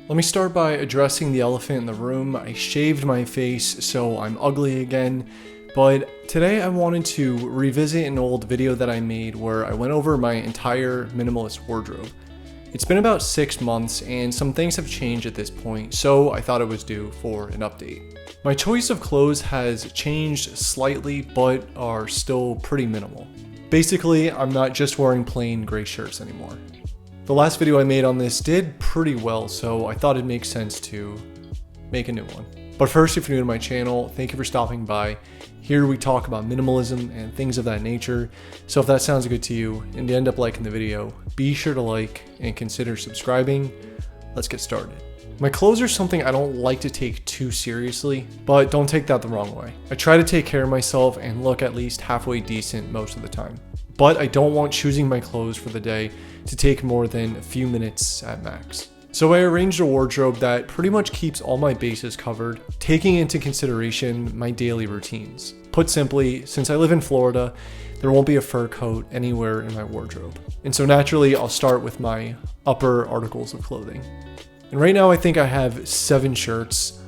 Let me start by addressing the elephant in the room. I shaved my face, so I'm ugly again. But today I wanted to revisit an old video that I made where I went over my entire minimalist wardrobe. It's been about 6 months and some things have changed at this point, so I thought it was due for an update. My choice of clothes has changed slightly, but are still pretty minimal. Basically, I'm not just wearing plain gray shirts anymore. The last video I made on this did pretty well, so I thought it'd make sense to make a new one. But first, if you're new to my channel, thank you for stopping by. Here we talk about minimalism and things of that nature, so if that sounds good to you and you end up liking the video, be sure to like and consider subscribing. Let's get started. My clothes are something I don't like to take too seriously, but don't take that the wrong way. I try to take care of myself and look at least halfway decent most of the time. But I don't want choosing my clothes for the day to take more than a few minutes at max. So I arranged a wardrobe that pretty much keeps all my bases covered, taking into consideration my daily routines. Put simply, since I live in Florida, there won't be a fur coat anywhere in my wardrobe. And so naturally, I'll start with my upper articles of clothing. And right now I think I have 7 shirts,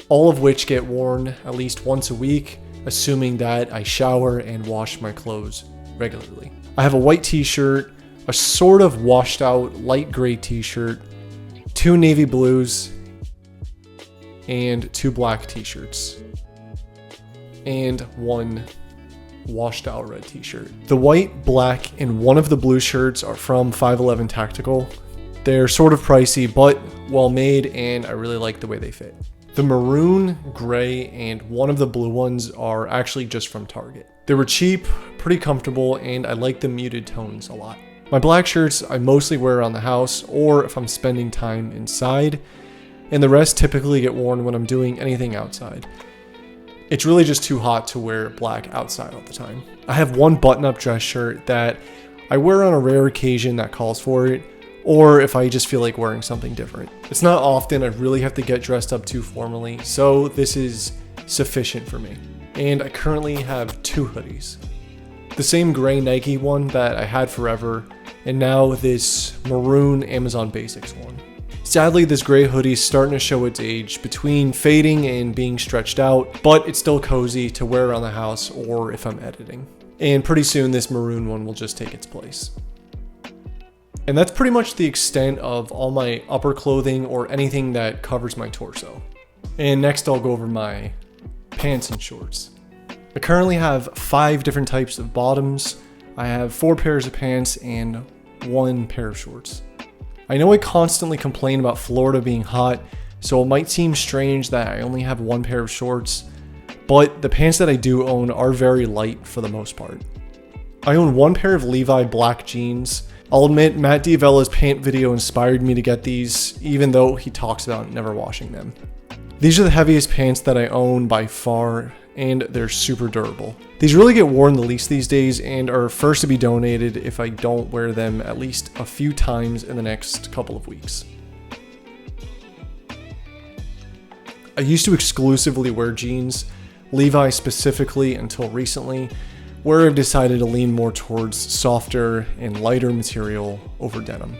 all of which get worn at least once a week, assuming that I shower and wash my clothes regularly. I have a white t-shirt, a sort of washed out light gray t-shirt, 2 navy blues, and 2 black t-shirts, and 1 washed out red t-shirt. The white, black, and one of the blue shirts are from 511 Tactical. They're sort of pricey, but well made, and I really like the way they fit. The maroon, gray, and one of the blue ones are actually just from Target. They were cheap, pretty comfortable, and I like the muted tones a lot. My black shirts I mostly wear around the house or if I'm spending time inside, and the rest typically get worn when I'm doing anything outside. It's really just too hot to wear black outside all the time. I have one button-up dress shirt that I wear on a rare occasion that calls for it, or if I just feel like wearing something different. It's not often I really have to get dressed up too formally, so this is sufficient for me. And I currently have 2 hoodies. The same gray Nike one that I had forever, and now this maroon Amazon Basics one. Sadly, this gray hoodie is starting to show its age between fading and being stretched out, but it's still cozy to wear around the house or if I'm editing. And pretty soon this maroon one will just take its place. And that's pretty much the extent of all my upper clothing or anything that covers my torso. And next I'll go over my pants and shorts. I currently have 5 different types of bottoms. I have 4 pairs of pants and 1 pair of shorts. I know I constantly complain about Florida being hot, so it might seem strange that I only have 1 pair of shorts, but the pants that I do own are very light for the most part. I own 1 pair of Levi black jeans. I'll admit Matt D'Avella's pant video inspired me to get these, even though he talks about never washing them. These are the heaviest pants that I own by far, and they're super durable. These really get worn the least these days and are first to be donated if I don't wear them at least a few times in the next couple of weeks. I used to exclusively wear jeans, Levi specifically until recently, where I've decided to lean more towards softer and lighter material over denim.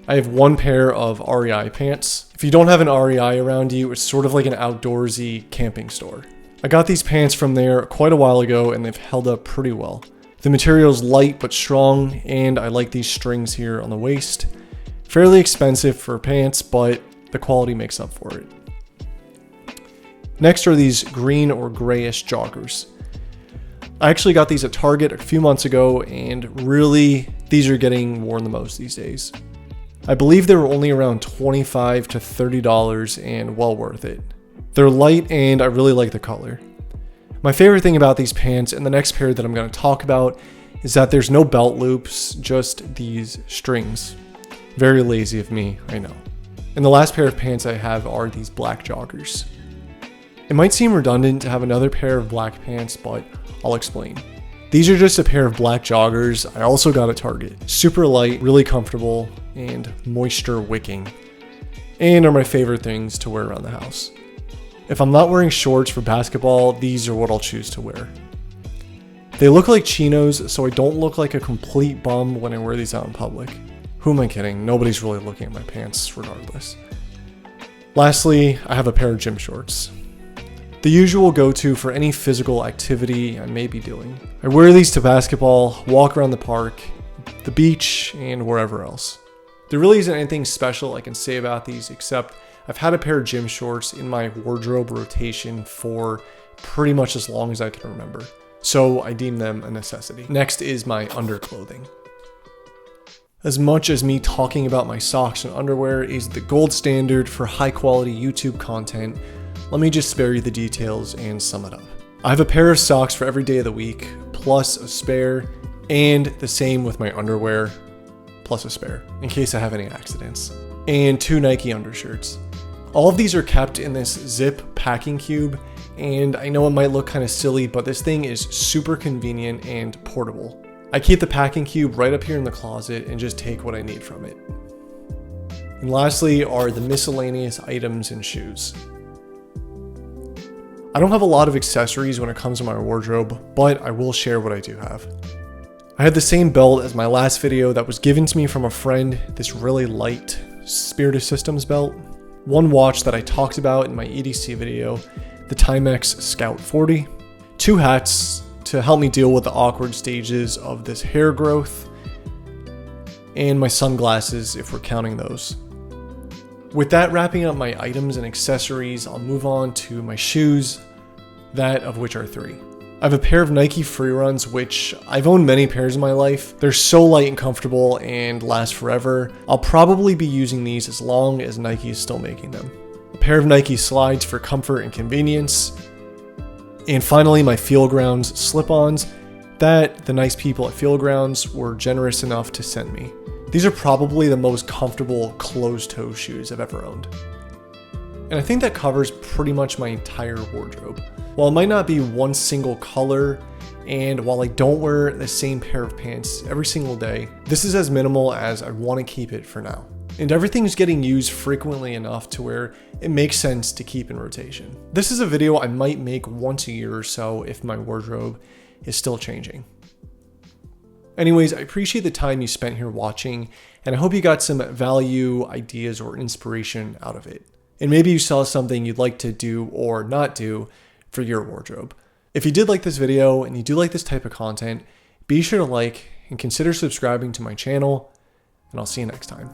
I have 1 pair of REI pants. If you don't have an REI around you, it's sort of like an outdoorsy camping store. I got these pants from there quite a while ago and they've held up pretty well. The material is light but strong, and I like these strings here on the waist. Fairly expensive for pants, but the quality makes up for it. Next are these green or grayish joggers. I actually got these at Target a few months ago, and really, these are getting worn the most these days. I believe they were only around $25 to $30 and well worth it. They're light and I really like the color. My favorite thing about these pants and the next pair that I'm going to talk about is that there's no belt loops, just these strings. Very lazy of me, I know. And the last pair of pants I have are these black joggers. It might seem redundant to have another pair of black pants, but I'll explain. These are just a pair of black joggers I also got at Target. Super light, really comfortable, and moisture wicking. And are my favorite things to wear around the house. If I'm not wearing shorts for basketball, these are what I'll choose to wear. They look like chinos, so I don't look like a complete bum when I wear these out in public. Who am I kidding? Nobody's really looking at my pants regardless. Lastly, I have a pair of gym shorts. The usual go-to for any physical activity I may be doing. I wear these to basketball, walk around the park, the beach, and wherever else. There really isn't anything special I can say about these except I've had a pair of gym shorts in my wardrobe rotation for pretty much as long as I can remember, so I deem them a necessity. Next is my underclothing. As much as me talking about my socks and underwear is the gold standard for high quality YouTube content, let me just spare you the details and sum it up. I have a pair of socks for every day of the week, plus a spare, and the same with my underwear, plus a spare, in case I have any accidents. And 2 Nike undershirts. All of these are kept in this zip packing cube, and I know it might look kind of silly, but this thing is super convenient and portable. I keep the packing cube right up here in the closet and just take what I need from it. And lastly are the miscellaneous items and shoes. I don't have a lot of accessories when it comes to my wardrobe, but I will share what I do have. I have the same belt as my last video that was given to me from a friend, this really light Spirit of Systems belt. One watch that I talked about in my EDC video, the Timex Scout 40. 2 hats to help me deal with the awkward stages of this hair growth. And my sunglasses if we're counting those. With that wrapping up my items and accessories, I'll move on to my shoes, that of which are 3. I have a pair of Nike Free Runs, which I've owned many pairs in my life. They're so light and comfortable and last forever. I'll probably be using these as long as Nike is still making them. A pair of Nike Slides for comfort and convenience. And finally, my Field Grounds slip-ons that the nice people at Field Grounds were generous enough to send me. These are probably the most comfortable closed-toe shoes I've ever owned. And I think that covers pretty much my entire wardrobe. While it might not be one single color, and while I don't wear the same pair of pants every single day, this is as minimal as I want to keep it for now. And everything's getting used frequently enough to where it makes sense to keep in rotation. This is a video I might make once a year or so if my wardrobe is still changing. Anyways, I appreciate the time you spent here watching, and I hope you got some value, ideas, or inspiration out of it. And maybe you saw something you'd like to do or not do for your wardrobe. If you did like this video and you do like this type of content, be sure to like and consider subscribing to my channel, and I'll see you next time.